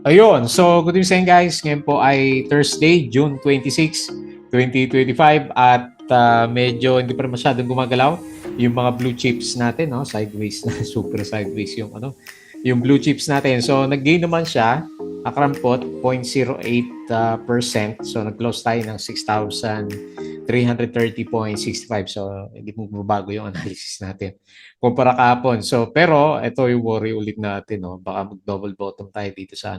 Ayun, so good evening guys. Ngayon po ay Thursday, June 26, 2025 at medyo hindi pa masyadong gumagalaw yung mga blue chips natin, no? Sideways na, super sideways yung yung blue chips natin. So nag-gain naman siya, akrampot 0.08%. So nag-close tayo ng 6,330.65. So hindi mo bago yung analysis natin kumpara kahapon. So, pero ito yung worry ulit natin, no? Baka mag-double bottom tayo dito sa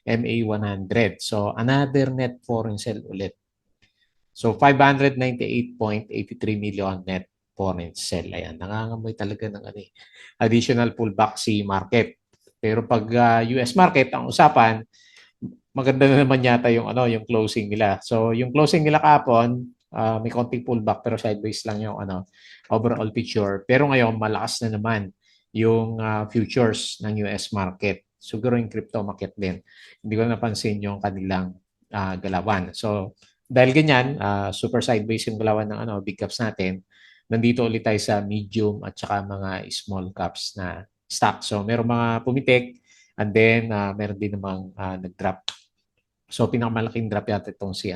MA100. So, another net foreign sell ulit. So, 598.83 million net foreign sell. Ayan, nangangamoy talaga ng additional pullback si market. Pero pag US market, ang usapan, maganda na naman yata yung yung closing nila. So yung closing nila kahapon, may konting pullback pero sideways lang yung overall picture. Pero ngayon malakas na naman yung futures ng US market. Siguro yung crypto market din. Hindi ko napansin yung kanilang galawan. So dahil ganyan, super sideways yung galawan ng big caps natin. Nandito ulit tayo sa medium at saka mga small caps na stock. So meron mga pumitik and then meron din namang nag-drop. So pinakamalaking drop yata itong si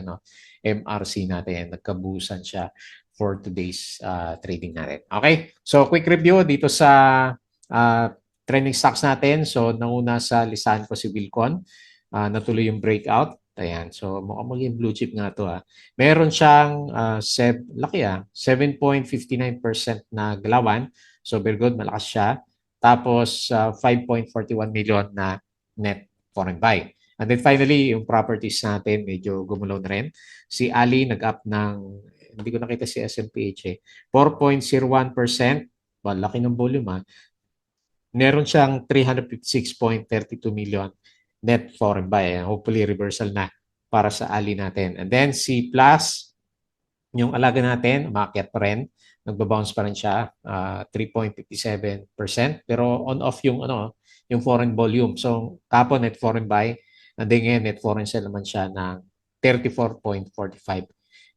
MRC natin. Nagkabusan siya for today's trading natin. Okay? So quick review dito sa uh, trending stocks natin. So nauna sa listahan ko si Wilcon. Natuloy yung breakout. Ayan. So mukhang muli yung blue chip nga to. Meron siyang laki 7.59% na galawan. So very good. Malakas siya. Tapos 5.41 million na net foreign buy. And then finally, yung properties natin, medyo gumulaw na rin. Si Ali nag-up ng, hindi ko nakita si SMPH 4.01%. Well, laki ng volume Meron siyang 356.32 million net foreign buy. Hopefully, reversal na para sa Ali natin. And then si Plus, yung alaga natin, umakyat pa rin. Nagbabounce pa rin siya, 3.57%. Pero on-off yung, yung foreign volume. So, kapon net foreign buy, and then ngayon net foreign sell naman siya ng 34.45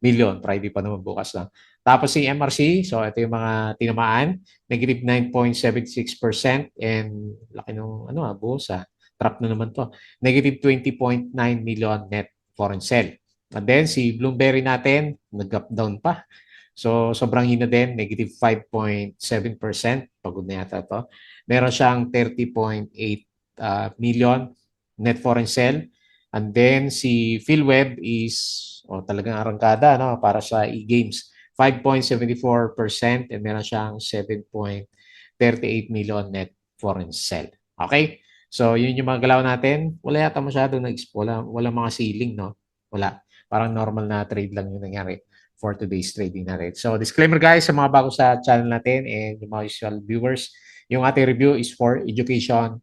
million. Friday pa naman bukas lang. Tapos si MRC, so ito yung mga tinamaan, negative 9.76% and laki nung buhos trap na naman to. Negative 20.9 million net foreign sell. And then si Bloomberry natin, nag-up down pa. So sobrang hina din, negative 5.7%. Pagod na yata to. Meron siyang 30.8 million net foreign sell. And then si PhilWeb is talagang arangkada para sa e-games. 5.74% and meron siyang 7.38 million net foreign sell. Okay? So yun yung mga galaw natin. Wala yata masyadong wala mga ceiling, no? Wala. Parang normal na trade lang yung nangyari for today's trading natin. So disclaimer guys sa mga bago sa channel natin and yung mga usual viewers, yung ating review is for education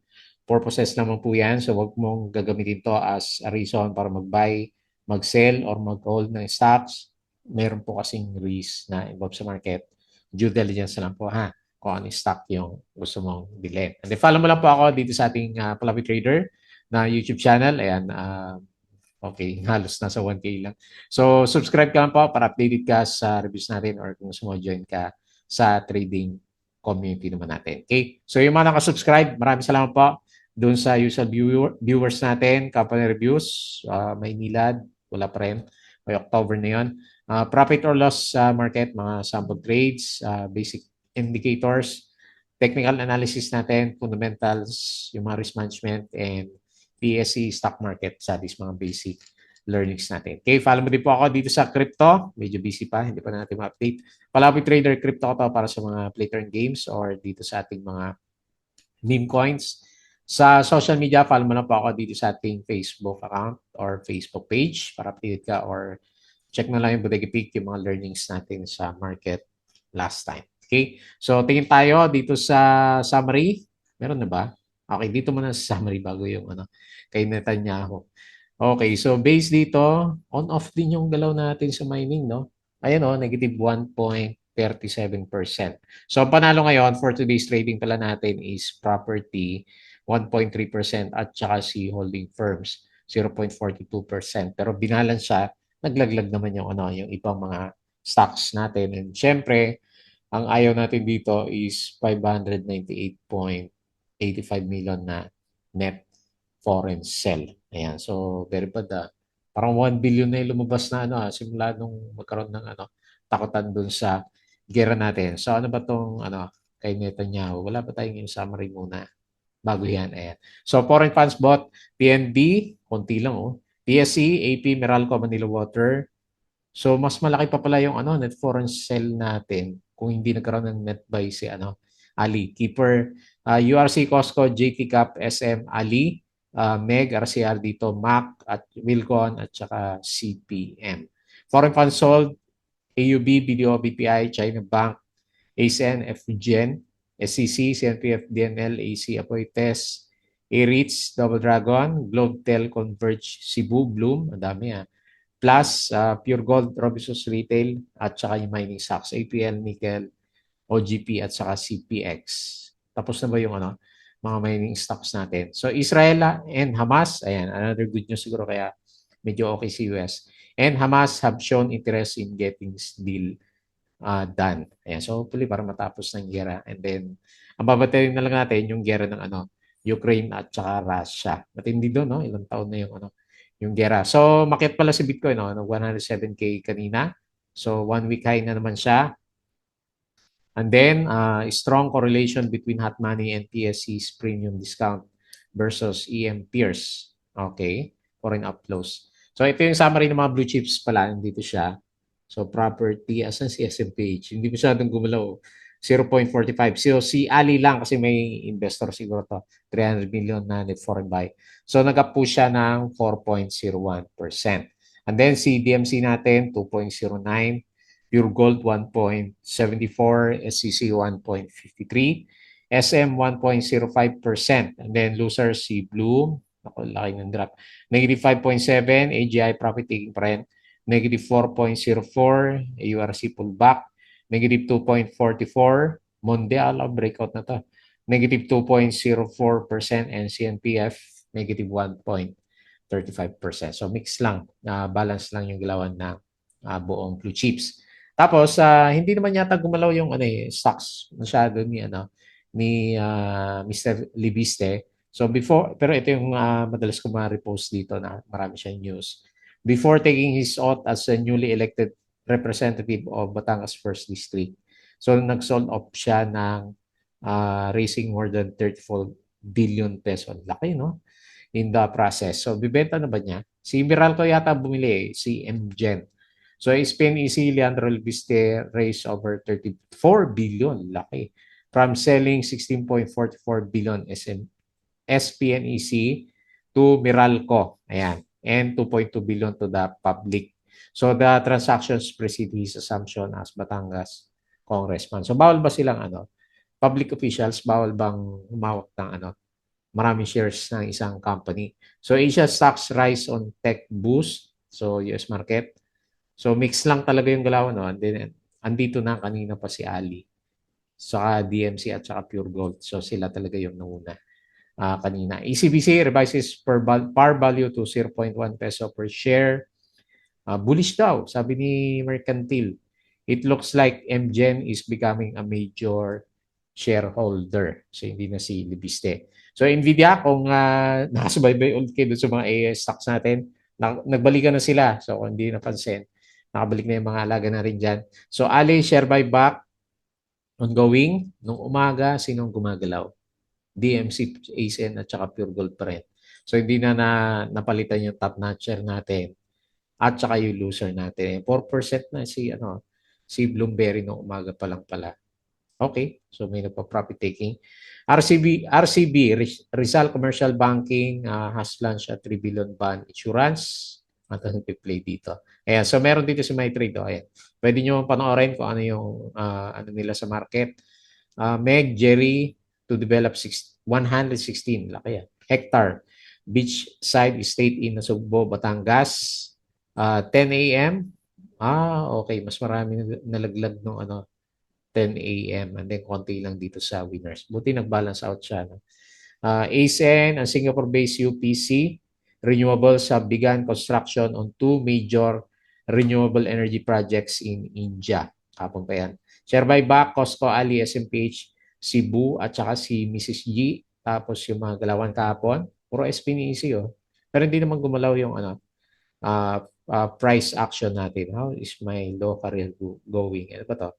purposes naman po yan. So wag mong gagamitin to as a reason para mag-buy, mag-sell, or mag-hold ng stocks. Meron po kasing risk na involved sa market. Due diligence na lang po kung ano stock yung gusto mong bilhin. And then follow mo lang po ako dito sa ating Palapi Trader na YouTube channel. Ayan, okay, halos nasa 1K lang. So, subscribe ka lang po para updated ka sa reviews natin or kung gusto mo join ka sa trading community naman natin. Okay? So, yung mga nakasubscribe, maraming salamat po doon sa usual viewers natin, company reviews, Maynilad, wala pa rin. May October na yun. Profit or loss sa market, mga sample trades, basic indicators, technical analysis natin, fundamentals, yung mga risk management, and PSE stock market sa these mga basic learnings natin. Okay, follow mo din po ako dito sa crypto. Medyo busy pa, hindi pa natin ma-update. Palapi Trader Crypto ko to para sa mga play turn games or dito sa ating mga meme coins. Sa social media, follow mo na po ako dito sa ating Facebook account or Facebook page para update ka or check na lang yung Bodega Peak, yung mga learnings natin sa market last time. Okay? So, tingin tayo dito sa summary. Meron na ba? Okay, dito muna sa summary bago yung kay Netanyahu. Okay, so base dito, on-off din yung galaw natin sa mining, no? Ayan negative 1.37%. So, ang panalo ngayon for today's trading pala natin is property 1.3% at saka si holding firms 0.42%. Pero binalance siya, naglaglag naman yung yung ibang mga stocks natin. And syempre, ang ayaw natin dito is 598.85 million na net foreign sell. Ayan. So, very bad. Parang 1 billion na yung lumabas na simula nung magkaroon ng takutan dun sa gera natin. So, ano ba tong kay Netanyahu? Wala ba tayong yung summary muna? Bago yan. Ayan. So, foreign funds bought, PNB, konti lang PSC, AP, Meralco, Manila Water. So, mas malaki pa pala yung net foreign sell natin kung hindi nagkaroon ng net buy si Ali. Keeper, URC, Costco, JT Cap, SM, Ali, Meg, RCR dito, MAC, at Wilcon, at saka CPM. Foreign funds sold, AUB, BDO, BPI, China Bank, ASN, FGen, SCC, CNPF, DNL, AC, Apoites, A-REITs, Double Dragon, Globetel, Converge, Cebu, Bloom, ang dami Plus, Pure Gold, Robinsons Retail, at saka yung mining stocks, APL, Nickel, OGP, at saka CPX. Tapos na ba yung mga mining stocks natin? So, Israel and Hamas, ayan, another good news siguro kaya medyo okay si US. And Hamas have shown interest in getting this deal done. Ayan, so hopefully para matapos ng gera. And then, ang babatayin na lang natin yung gera ng Ukraine at saka Russia. Matindi doon, no? Ilang taon na yung gera. So, makiat pala si Bitcoin, no? 107K kanina. So, 1 week high na naman siya. And then, strong correlation between hot money and TSC's premium discount versus EM peers. Okay, foreign outflows. So, ito yung summary ng mga blue chips pala. Nandito siya. So, property, asan si SMPH? Hindi masyadong gumalaw. 0.45. So, si Ali lang kasi may investor siguro to. 300 million na net foreign buy. So, nag-push siya ng 4.01%. And then, si DMC natin, 2.09. Pure Gold 1.74, SCC 1.53, SM 1.05%. And then losers si Bloom, ako laki ng drop. Negative 5.7, AGI profit taking pa rin. Negative 4.04, AURC pullback. Negative 2.44, Mondial breakout na to. Negative 2.04% and CNPF negative 1.35%. So mix lang, balance lang yung galawan ng buong blue chips. Tapos hindi naman yata gumalaw yung stocks masyado ni Mr. Libiste. So before, pero ito yung madalas ko ma-repost dito na marami siyang news. Before taking his oath as a newly elected representative of Batangas First District. So nag-sold off siya ng raising more than 34 billion peso. Laki, no? In the process. So bibenta na ba niya? Si Meralco yata bumili, si MGen. So, Spain Easy, Leandro Albiste raised over 34 billion, laki, from selling 16.44 billion SPNEC to Meralco, ayan, and 2.2 billion to the public. So, the transactions precede his assumption as Batangas congressman. So, bawal ba silang public officials, bawal bang humawak ng maraming shares ng isang company? So, Asia stocks rise on tech boost, so US market. So mix lang talaga yung galaw, no? And then andito na kanina pa si Ali. Saka DMC at saka Pure Gold. So sila talaga yung nauna kanina. ECBC revises par value to 0.1 peso per share. Bullish daw, sabi ni Mercantile. It looks like MGen is becoming a major shareholder. So hindi na si Libiste. So Nvidia, kung nakasubaybay ulit kayo sa mga AS stocks natin, nagbalikan na sila. So kung hindi napansin, nakabalik na yung mga alaga na rin dyan. So, Ali, share buyback, ongoing. Nung umaga, sinong gumagalaw? DMC, ASN, at saka Pure Gold pa rin. So, hindi na napalitan yung top notcher natin at saka yung loser natin. 4% na si Bloomberry nung umaga pa lang pala. Okay, so may nagpa-profit taking. RCB, Rizal Commercial Banking has launched a 3 billion bond insurance. At play dito. Ayan, so meron dito si MyTrade. Ayan. Pwede nyo panoorin kung ano yung ano nila sa market. Meg, Jerry, to develop 116 laki hectare beachside estate in Nasugbo, Batangas. 10 a.m. Okay. Mas marami nalaglag nung 10 a.m. and then konti lang dito sa winners. Buti nag-balance out siya. No? ASN, ang Singapore-based UPC, renewables have begun construction on 2 major renewable energy projects in India. Kapon pa yan. Share buyback, Costco, Ali, SMPH, Cebu, at saka si Mrs. G. Tapos yung mga galawan kahapon. Puro SP ni EC, oh. Pero hindi naman gumalaw yung ano, price action natin. How is my low career going? Ano ba to?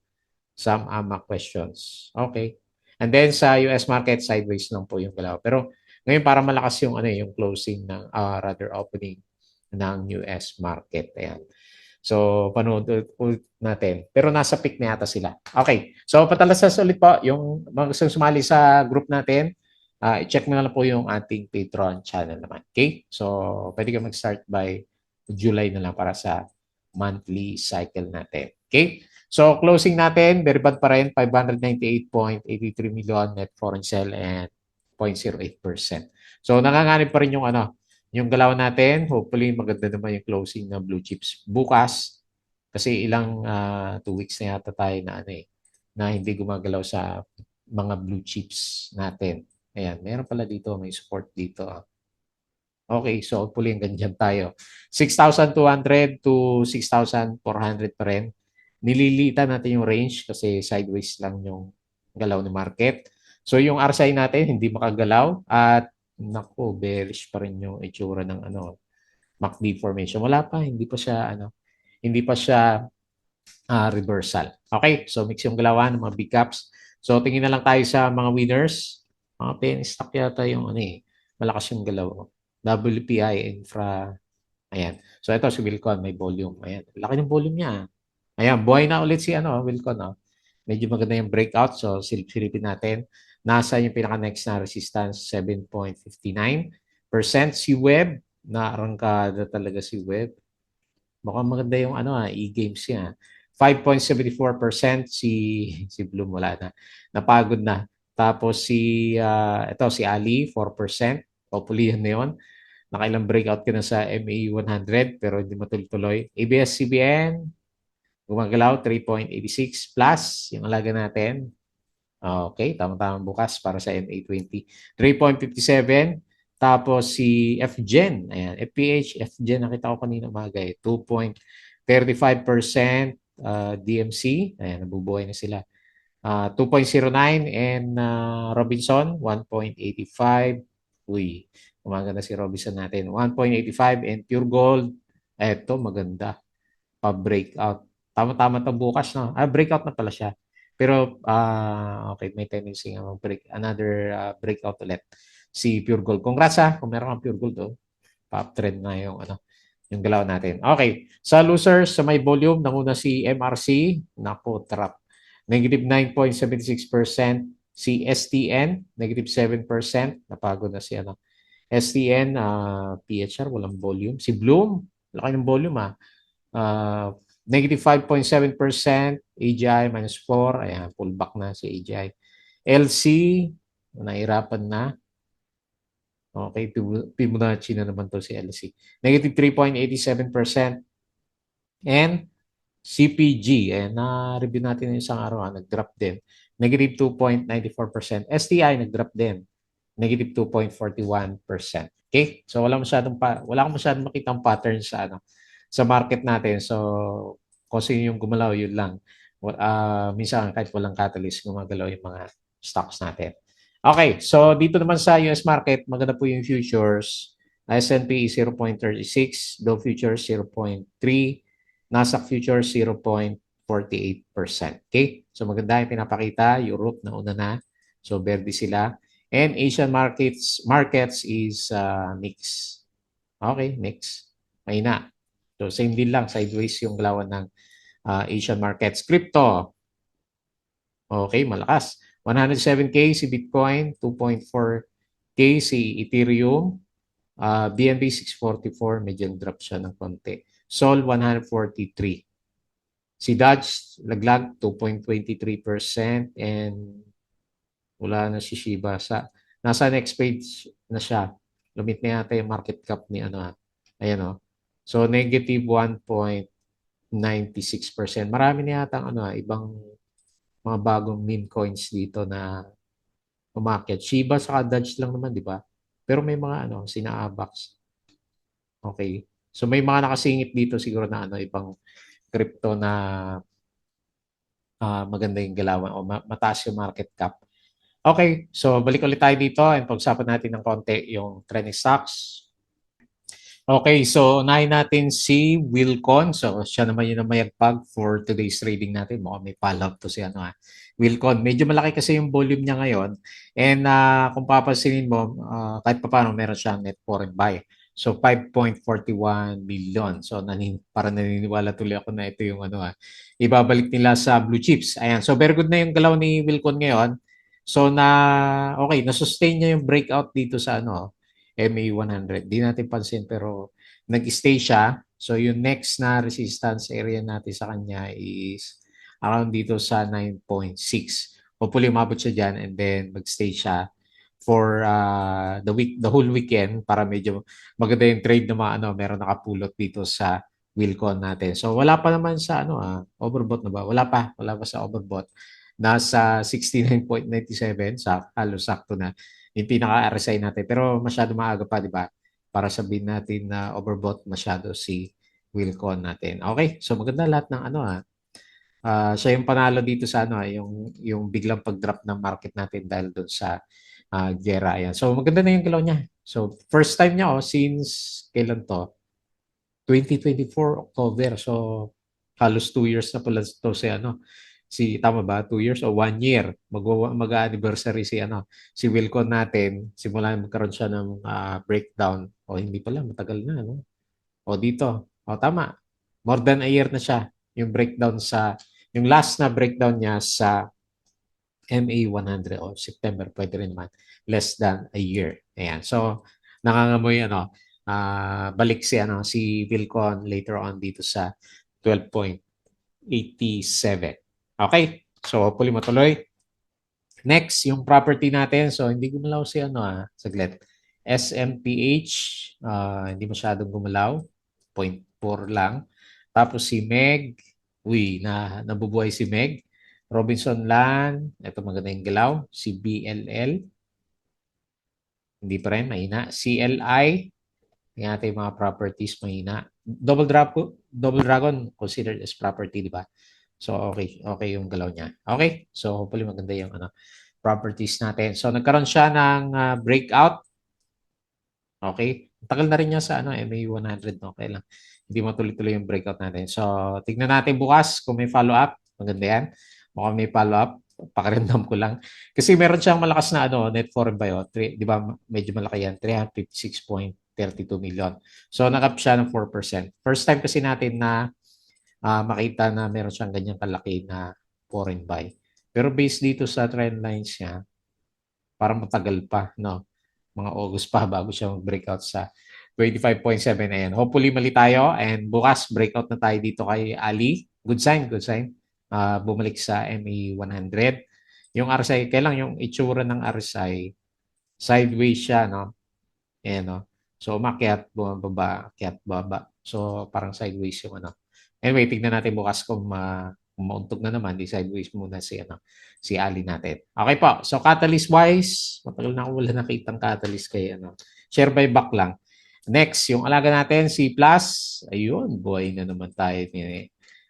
Some AMA questions. Okay. And then sa US market, sideways lang po yung galaw. Pero ngayon para malakas yung ano yung closing ng rather opening ng US market. Ayan. So, panood ulit natin. Pero nasa peak na yata sila. Okay. So, patalasas ulit po yung mga gustong sumali sa group natin. I-check mo na lang po yung ating Patreon channel naman. Okay? So, pwede ka mag-start by July na lang para sa monthly cycle natin. Okay? So, closing natin, very bad pa rin, 598.83 million net foreign sale and 0.08%. So, nanganganib pa rin yung ano, yung galaw natin. Hopefully, maganda naman yung closing ng blue chips bukas. Kasi ilang 2 weeks na yata tayo na ano na hindi gumagalaw sa mga blue chips natin. Ayan, meron pala dito, may support dito. Okay, so hopefully hanggang dyan tayo. 6,200 to 6,400 pa rin. Nililitan natin yung range kasi sideways lang yung galaw ni market. So yung RSI natin hindi makagalaw at naku, bearish pa rin yung itsura ng ano, MACD formation. Wala pa, hindi pa siya reversal. Okay, so mix yung galawan ng mga big caps. So tingin na lang tayo sa mga winners. Mga penny stock yata yung ano malakas yung galaw. WPI Infra. Ayan. So ito si Wilcon, may volume. Ayan. Laki ng volume niya. Ayan, buhay na ulit si Wilcon. Medyo maganda yung breakout. So silipin natin. Nasa yung pinaka-next na resistance, 7.59%. Si Web, naarangkada talaga si Web. Baka maganda yung e-games niya. 5.74% si Bloom wala na. Napagod na. Tapos si Ali 4%. Hopefully yan na yun. Nakailang breakout ka na sa MA 100 pero hindi matuloy-tuloy. ABS-CBN gumagalaw 3.86 plus yung alaga natin. Okay, tama-tama bukas para sa MA20. 3.57. Tapos si FGen, ayan, FPH, FGen, nakita ko kanina umaga 2.35% DMC, ayan, nabubuhay na sila. 2.09 and Robinson, 1.85. Uy, umaga na si Robinson natin. 1.85 and Pure Gold, eto maganda, pa-breakout. Tama-tama ito bukas, no? Breakout na pala siya. Pero, okay, may tendency nga mag-break. Another breakout ulit. Si Pure Gold. Congrats kung meron kang Pure Gold, pa-uptrend na yung galaw natin. Okay. Sa losers, sa may volume, nanguna si MRC. Naku, trap. Negative 9.76%. Si STN, negative 7%. Napagod na si STN, PHR, walang volume. Si Bloom, laki ng volume negative 5.7%, AGI minus 4, ayan, pullback na si AGI. LC, nahirapan na. Okay, Fibonacci na naman to si LC. Negative 3.87%. And CPG, na-review natin yung isang araw, nag-drop din. Negative 2.94%. STI, nag-drop din. Negative 2.41%. Okay? So wala akong masyadong makitang pattern sa market natin. So kung sino yung gumalaw, yun lang. Minsan kahit walang catalyst, gumagalaw yung mga stocks natin. Okay, so dito naman sa US market, maganda po yung futures. S&P 0.36, Dow Futures 0.3, Nasdaq Futures 0.48%. Okay? So maganda yung pinapakita. Europe na una na. So verde sila. And Asian markets is mix. Okay, mix. Mahina. So same din lang, sideways yung galawan ng Asian markets. Crypto. Okay, malakas. 107K si Bitcoin, 2.4K si Ethereum, BNB 644, medyo drop siya ng konti. Sol 143. Si Dodge laglag 2.23% and wala na si Shiba nasa next page na siya. Lumit na yata yung market cap ni Ayan So negative 1.96%. Marami na yata ibang mga bagong meme coins dito na umakyat. Shiba sa Dodge lang naman, di ba? Pero may mga sina Avax. Okay. So may mga nakasingit dito siguro na ibang crypto na maganda yung galawan o mataas yung market cap. Okay, so balik ulit tayo dito and pag-usapan natin ng konti yung trending stocks. Okay, so unahin natin si Wilcon. So siya naman yung namayagpag for today's trading natin. Mukhang may follow-up to si ano, Wilcon. Medyo malaki kasi yung volume niya ngayon. And kung papansinin mo, kahit pa paano meron siyang net foreign buy. So 5.41 million. So parang naniniwala tuloy ako na ito yung ano, ibabalik nila sa blue chips. Ayan. So very good na yung galaw ni Wilcon ngayon. So okay, na-sustain niya yung breakout dito sa ano, MA100. Di natin pansin pero nag-stay siya. So yung next na resistance area natin sa kanya is around dito sa 9.6. Hopefully umabot siya dyan and then mag-stay siya for the whole weekend para medyo maganda yung trade na mga ano, meron nakapulot dito sa Wilcon natin. So wala pa naman sa ano overbought na ba? Wala pa sa overbought. Nasa 69.97 sa halos sakto na yung pinaka-RSI natin. Pero masyado maaga pa, di ba? Para sabihin natin na overbought masyado si Wilcon natin. Okay, so maganda lahat ng ano siya yung panalo dito sa ano yung biglang pag-drop ng market natin dahil doon sa gera. Ayan. So maganda na yung galaw niya. So first time niya since kailan to? 2024 October. So halos 2 years na pala to si ano tama ba? 2 years o 1 year. Mag-anniversary si ano si Wilcon natin. Simula magkaroon siya ng breakdown. O hindi pala matagal na no. O dito. O tama. More than a year na siya yung breakdown yung last na breakdown niya sa MA100 o September, pwede rin naman. Less than a year. Ayan. So, nangangamoy balik si Vilcon later on dito sa 12.87. Okay. So, hopefully matuloy. Next, yung property natin. So, hindi gumalaw si saglit. SMPH, hindi masyadong gumalaw. 0.4 lang. Tapos si Meg, nabubuhay si Meg. Robinson Land, ito maganda yung galaw. Si BLL, hindi pa rin, mahina. CLI, yung ating mga properties, mahina. Double Dragon, considered as property, di ba? So, okay yung galaw niya. Okay, so hopefully maganda yung properties natin. So, nagkaroon siya ng breakout. Okay? Tagal na rin niya sa MA100. Okay lang. Hindi matuloy-tuloy yung breakout natin. So, tignan natin bukas kung may follow-up. Maganda yan. Mukhang may follow-up. Pakiramdam ko lang. Kasi meron siyang malakas na net foreign buy. Di ba medyo malaki yan? 356.32 million. So, nakap siya ng 4%. First time kasi natin na makita na meron siyang ganyang kalaki na foreign buy. Pero based dito sa trend lines niya, parang matagal pa, no? Mga August pa bago siya mag-breakout sa 25.7. Ayan. Hopefully mali tayo and bukas breakout na tayo dito kay Ali. Good sign, good sign. Bumalik sa MA100. Yung RSI, kailang yung itsura ng RSI, sideways siya, no? Ayan, no? So, umakyat, bumababa, akyat, baba. So, parang sideways yung ano. Anyway, tignan natin bukas kung mauntog na naman, di sideways muna si Ali natin. Okay po. So, catalyst wise, matagal na ako wala nakitang catalyst kay share buyback lang. Next, yung alaga natin, si Plus. Ayun, buhay na naman tayo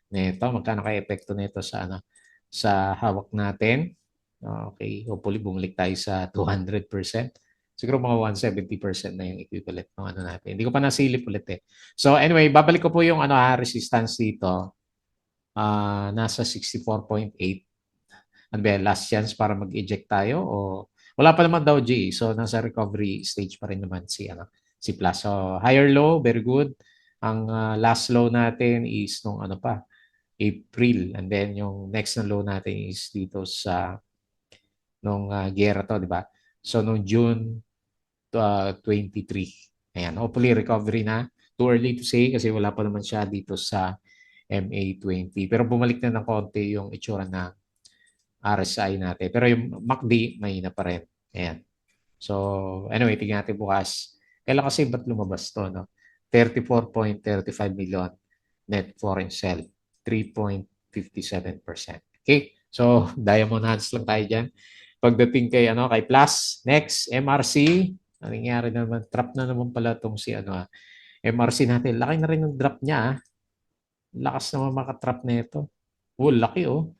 nito. Magkano kaya epekto nito sa hawak natin? Okay, hopefully bumalik tayo sa 200%. Siguro mga 170% na yung equivalent ng natin. Hindi ko pa nasilip ulit eh. So anyway, babalik ko po yung resistance dito. Nasa 64.8. Ano ba, last chance para mag-eject tayo o wala pa naman daw G. So nasa recovery stage pa rin naman si Plus. So higher low, very good. Ang last low natin is nung April, and then yung next na low natin is dito sa nung gera to, di ba? So nung June 23. Ayan, hopefully recovery na. Too early to say kasi wala pa naman siya dito sa MA20. Pero bumalik na ng konti yung itsura ng RSI natin. Pero yung MACD, mahina pa rin. Ayan. So, anyway, tingnan natin bukas. Kailan kasi ba't lumabas to, no? 34.35 million net foreign sell. 3.57%. Okay? So, Diamond Hands lang tayo dyan. Pagdating kay Plus. Next, MRC. Ang nangyari naman, trap na naman pala itong MRC natin. Laki na rin ng drop niya. Lakas naman makatrap na ito. Oh, laki oh.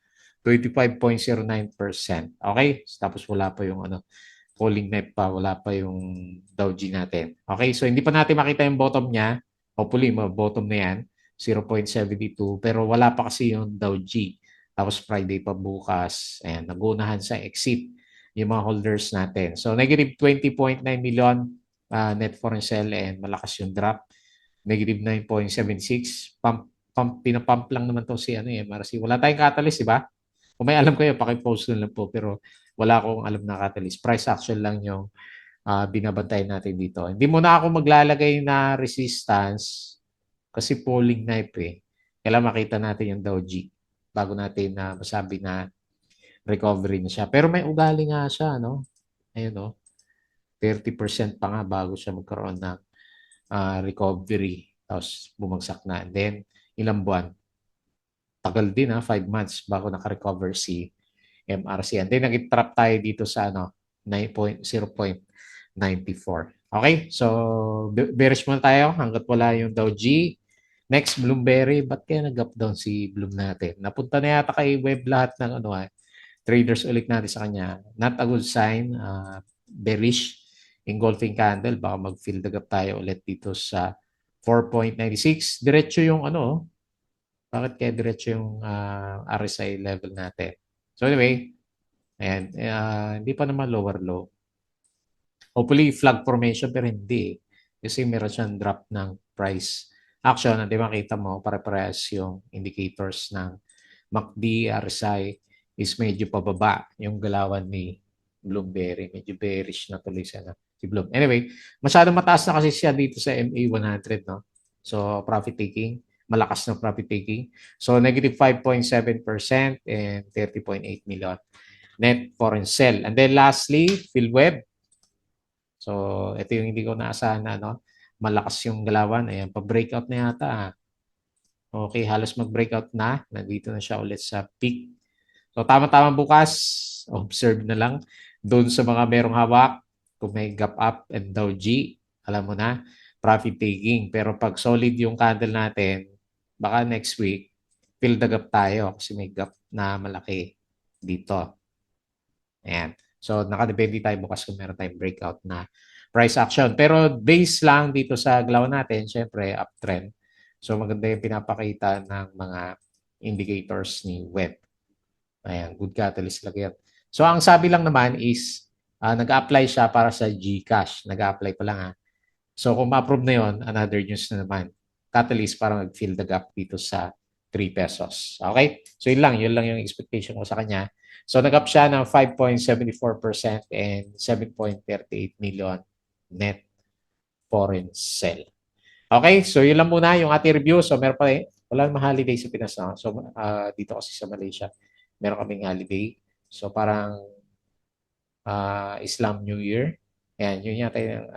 25.09%. Okay? Tapos wala pa yung falling knife pa, wala pa yung Dow G natin. Okay? So hindi pa natin makita yung bottom niya. Hopefully, bottom na yan. 0.72. Pero wala pa kasi yung Dow G. Tapos Friday pa bukas. Ayan, nagunahan sa exit yung mga holders natin. So negative 20.9 million net foreign sell and malakas yung drop. Negative 9.76. Pinapump lang naman to si MRC. Wala tayong catalyst, di ba? Kung may alam kayo, pakipost na lang po. Pero wala akong alam na catalyst. Price action lang yung binabantay natin dito. Hindi mo na ako maglalagay na resistance kasi falling knife eh. Kailangan makita natin yung Dow G bago natin masabi na recovery na siya. Pero may ugali nga siya, no? Ayun, no? 30% pa nga bago siya magkaroon ng recovery. Tapos bumagsak na. And then, ilang buwan? Tagal din 5 months bago naka-recover si MRC. And then, nag-trap tayo dito sa 0.94. Okay? So, bearish muna tayo hanggat wala yung Dow G. Next, Bloomberry. Ba't kaya nag-up down si Bloom natin? Napunta na yata kay web lahat ng traders ulit natin sa kanya. Not a good sign. Bearish. Engulfing candle. Baka mag-fill the gap tayo ulit dito sa 4.96. Diretso yung bakit kaya diretso yung RSI level natin? So anyway, ayan, hindi pa naman lower low. Hopefully flag formation pero hindi. Kasi meron siyang drop ng price action. Hindi makita mo, pare-parehas yung indicators ng MACD, RSI is medyo pababa yung galawan ni Bloomberry. Medyo bearish na tuloy si Bloom. Anyway, masyadong mataas na kasi siya dito sa MA100, no? So, profit taking. Malakas na profit taking. So, negative 5.7% and 30.8 million net foreign sell. And then lastly, PhilWeb. So, ito yung hindi ko naasahan na, malakas yung galawan. Ayan, pa-breakout na yata. Okay, halos mag-breakout na. Nandito na siya ulit sa peak. So, tama-tama bukas. Observe na lang. Doon sa mga merong hawak, kung may gap up and Dow G, alam mo na, profit taking. Pero pag solid yung candle natin, baka next week, fill the gap tayo kasi may gap na malaki dito. Ayan. So, nakadepende tayo bukas kung meron tayong breakout na price action. Pero base lang dito sa galaw natin, syempre, uptrend. So, maganda yung pinapakita ng mga indicators ni web. Ayan, good catalyst lang yan. So, ang sabi lang naman is, nag-apply siya para sa GCash. Nag-apply pa lang So, kung ma-approve na yon, another news na naman. Catalyst para mag-fill the gap dito sa 3 pesos. Okay? So, yun lang yung expectation ko sa kanya. So, nag-up siya ng 5.74% and 7.38 million net foreign sell. Okay, so yun lang muna yung ating review. So, meron pa wala namang holiday sa Pinas. No? So, dito kasi sa Malaysia, meron kaming holiday. So, parang Islam New Year. Ayan, yun yata yung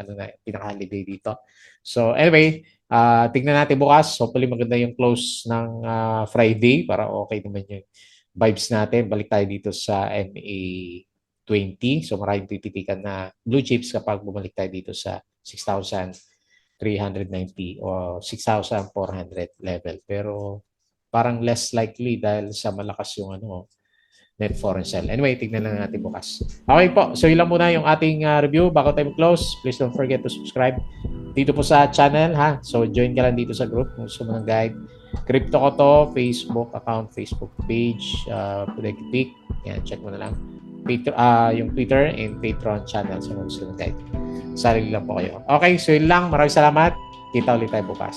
pinaka-holiday dito. So, anyway, tignan natin bukas. Hopefully, maganda yung close ng Friday para okay naman yung vibes natin. Balik tayo dito sa MA20. So, maraming pipitikan na blue chips kapag bumalik tayo dito sa 6,390 o 6,400 level. Pero parang less likely dahil sa malakas yung net foreign sell. Anyway, tignan lang natin bukas. Okay po. So, yun lang muna yung ating review. Bago tayo close, please don't forget to subscribe dito po sa channel, ha? So, join ka lang dito sa group kung gusto mo ng guide. Crypto ko to, Facebook account, Facebook page, Pudekipik. Yan, check mo na lang. Yung Twitter and Patreon channel sa mga gusto ng guide. Sarili lang po kayo. Okay, so yun lang. Maraming salamat. Kita ulit tayo bukas.